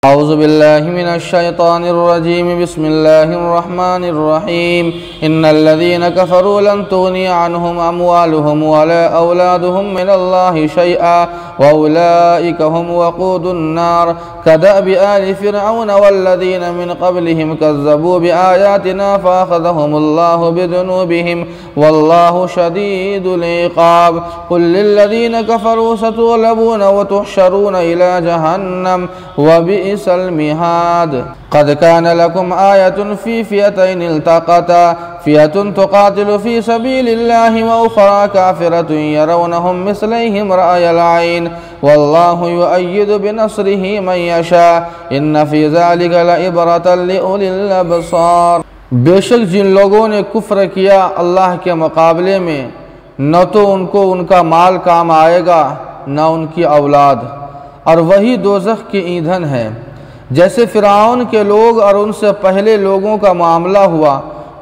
औज़ु बिल्लाहि मिनश्शैतानिर्रजीम बिस्मिल्लाहिर्रहमानिर्रहीम इन्नल्लज़ीना कफ़रू लन तुग़निय अन्हुम अम्वालुहुम वला औलादुहुम मिनल्लाहि शैअन व उलाइका हुम वक़ूदुन नार कदअबि आलि फ़िरऔन वल्लज़ीना मिन क़ब्लिहिम कज़्ज़बू बिआयातिना फ़अख़ज़हुमुल्लाहु बिज़ुनूबिहिम वल्लाहु शदीदुल इक़ाब क़ुल लिल्लज़ीना कफ़रू सतुग़लबून व तुहशरूना इला जहन्नम व बिइसल मिहाद क़द कान लकुम आयतुन फ़ी फ़ियतैनि इल्तक़ता फ़ियतुन तुक़ातिलु फ़ी सबीलिल्लाहि व उख़रा काफ़िरतुन यरौनहुम मिस्लैहिम रअयल ऐन वल्लाहु युअय्यिदु बिनस्रिहि मन यशा इन्न फ़ी ज़ालिका लइब्रतन लिउलिल अबसार। बेशक जिन लोगों ने कुफ्र किया अल्लाह के मुकाबले में, न तो उनको उनका माल काम आएगा न उनकी औलाद, और वही दोज़ख की ईंधन है। जैसे फ़िरऔन के लोग और उनसे पहले लोगों का मामला हुआ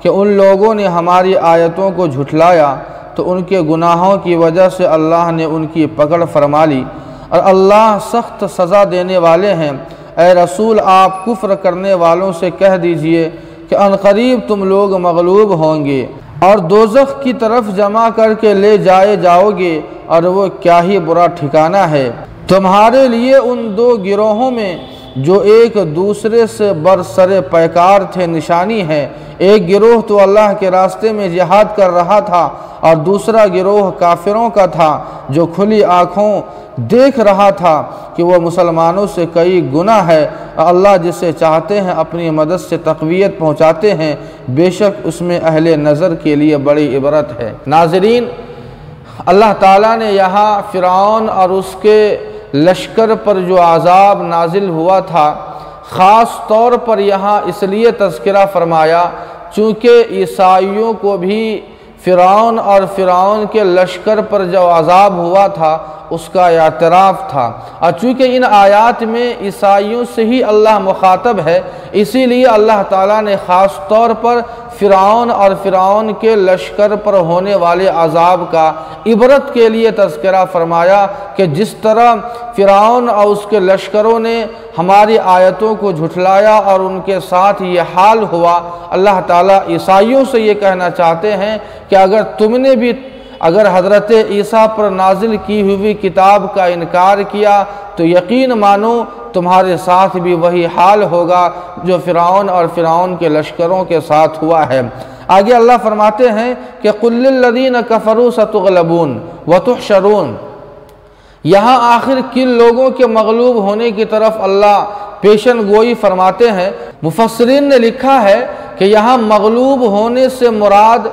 कि उन लोगों ने हमारी आयतों को झुठलाया तो उनके गुनाहों की वजह से अल्लाह ने उनकी पकड़ फरमा ली, और अल्लाह सख्त सज़ा देने वाले हैं। ए रसूल, आप कुफ्र करने वालों से कह दीजिए कि अनक़रीब तुम लोग मग़लूब होंगे और दोज़ख की तरफ जमा करके ले जाए जाओगे, और वो क्या ही बुरा ठिकाना है। तुम्हारे लिए उन दो गिरोहों में जो एक दूसरे से बरसरे पैकार थे निशानी है। एक गिरोह तो अल्लाह के रास्ते में जिहाद कर रहा था और दूसरा गिरोह काफिरों का था जो खुली आँखों देख रहा था कि वह मुसलमानों से कई गुना है। अल्लाह जिसे चाहते हैं अपनी मदद से तक़वियत पहुँचाते हैं, बेशक उसमें अहले नज़र के लिए बड़ी इबरत है। नाज़रीन, अल्लाह ताला ने यहाँ फ़िरऔन और उसके लश्कर पर जो आज़ाब नाजिल हुआ था, ख़ास तौर पर यहाँ इसलिए तज़किरा फ़रमाया चूँकि ईसाइयों को भी फ़िरऔन और फ़िरऔन के लश्कर पर जो अज़ाब हुआ था उसका एतराफ़ था, और चूँकि इन आयात में ईसाइयों से ही अल्लाह मुखातब है, इसीलिए अल्लाह ताला ने ख़ास तौर पर फ़िरऔन और फ़िरऔन के लश्कर पर होने वाले अज़ाब का इबरत के लिए तज़किरा फ़रमाया कि जिस तरह फ़िरऔन और उसके लश्करों ने हमारी आयतों को झुठलाया और उनके साथ ये हाल हुआ, अल्लाह ताला ईसाइयों से ये कहना चाहते हैं कि अगर हज़रत ईसा पर नाजिल की हुई किताब का इनकार किया तो यकीन मानो तुम्हारे साथ भी वही हाल होगा जो फ़िरऔन और फ़िरऔन के लश्करों के साथ हुआ है। आगे अल्लाह फरमाते हैं कि क़ुल लिल्लज़ीना कफ़रू सतुग़लबून व तुहशरून। यहाँ आखिर किन लोगों के मग़लूब होने की तरफ अल्लाह पेशन गोई फरमाते हैं। मुफस्सिरीन ने लिखा है कि यहाँ मग़लूब होने से मुराद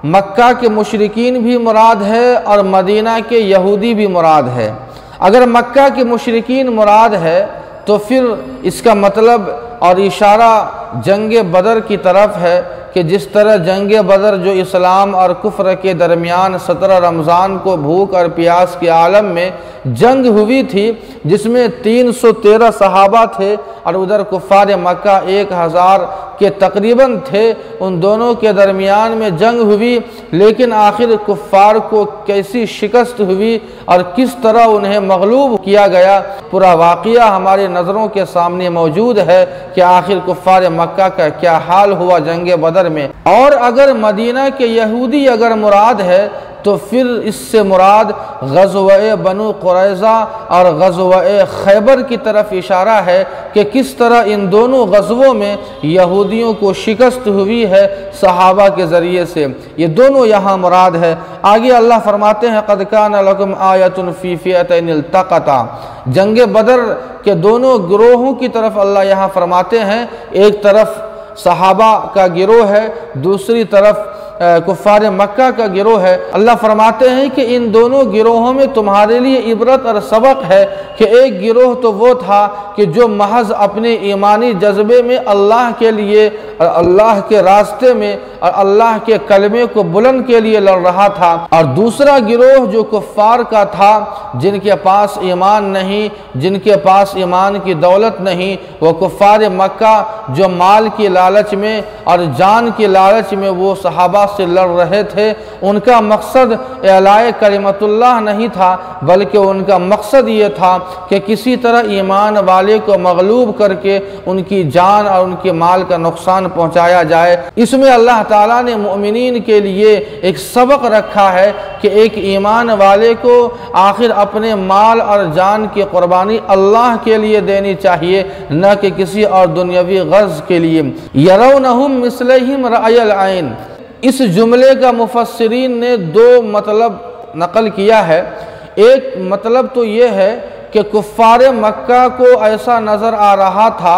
मक्का के मुशरिकीन भी मुराद है और मदीना के यहूदी भी मुराद है। अगर मक्का के मुशरिकीन मुराद है तो फिर इसका मतलब और इशारा जंग बदर की तरफ है कि जिस तरह जंग बदर जो इस्लाम और कुफ्र के दरमियान 17 रमज़ान को भूख और प्यास के आलम में जंग हुई थी, जिसमें 313 सहाबा थे और उधर कुफ़ार मक्का 1000 के तकरीबन थे, उन दोनों के दरमियान में जंग हुई। लेकिन आखिर कुफ़ार को कैसी शिकस्त हुई और किस तरह उन्हें मग़लूब किया गया, पूरा वाक़या हमारे नज़रों के सामने मौजूद है कि आखिर कुफ़ार मक्का का क्या हाल हुआ जंग बदर में। और अगर मदीना के यहूदी अगर मुराद है तो फिर इससे मुराद ग़ज़वा बनु क़ुरैज़ा और ग़ज़वा खैबर की तरफ इशारा है कि किस तरह इन दोनों ग़ज़वों में यहूदियों को शिकस्त हुई है सहाबा के ज़रिए से। ये दोनों यहाँ मुराद है। आगे अल्लाह फरमाते हैं क़द कान लकुम आयतुन फ़ी फ़ियतैनि इल्तक़ता। जंग बदर के दोनों गिरोहों की तरफ अल्लाह यहाँ फरमाते हैं, एक तरफ सहाबा का गिरोह है, दूसरी तरफ कुफ़ार मक्का का गिरोह है। अल्लाह फरमाते हैं कि इन दोनों गिरोहों में तुम्हारे लिए इबरत और सबक है कि एक गिरोह तो वो था कि जो महज अपने ईमानी जज्बे में अल्लाह के लिए और अल्लाह के रास्ते में और अल्लाह के कलमे को बुलंद के लिए लड़ रहा था, और दूसरा गिरोह जो कुफ़ार का था जिनके पास ईमान नहीं, जिनके पास ईमान की दौलत नहीं, वो कुफ़ार मक्का जो माल की लालच में और जान की लालच में वो सहाबा अब्बास से लड़ रहे थे, उनका मकसद एलाए कलिमतुल्लाह नहीं था, बल्कि उनका मकसद ये था कि किसी तरह ईमान वाले को मगलूब करके उनकी जान और उनके माल का नुकसान पहुँचाया जाए। इसमें अल्लाह ताला ने मोमिनीन के लिए एक सबक रखा है कि एक ईमान वाले को आखिर अपने माल और जान की कुर्बानी अल्लाह के लिए देनी चाहिए, न कि किसी और दुनियावी गर्ज के लिए। यरौनहुम मिस्लहिम रअयल ऐन, इस जुमले का मुफस्सिरीन ने दो मतलब नकल किया है। एक मतलब तो ये है कि कुफ्फार मक्का को ऐसा नज़र आ रहा था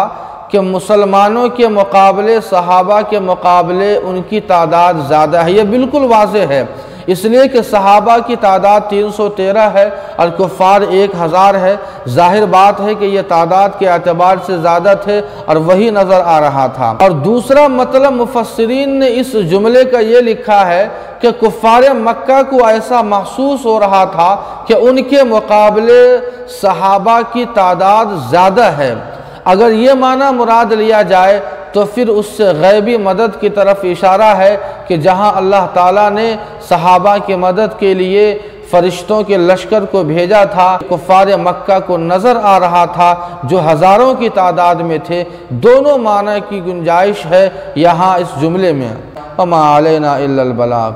कि मुसलमानों के मुकाबले, सहाबा के मुकाबले उनकी तादाद ज़्यादा है। ये बिल्कुल वाज़ेह है, इसलिए कि सहाबा की तादाद 313 है और कुफ़ार 1000 है। ज़ाहिर बात है कि ये तादाद के एतबार से ज़्यादा थे और वही नज़र आ रहा था। और दूसरा मतलब मुफस्सिरीन ने इस जुमले का ये लिखा है कि कुफ़ार मक्का को ऐसा महसूस हो रहा था कि उनके मुकाबले सहाबा की तादाद ज़्यादा है। अगर ये माना मुराद लिया जाए तो फिर उससे गैबी मदद की तरफ इशारा है कि जहां अल्लाह ताला ने सहाबा की मदद के लिए फरिश्तों के लश्कर को भेजा था, कुफ़ार मक्का को नज़र आ रहा था जो हज़ारों की तादाद में थे। दोनों माना की गुंजाइश है यहाँ इस जुमले में। वमा अलैना इल्लल बलाग।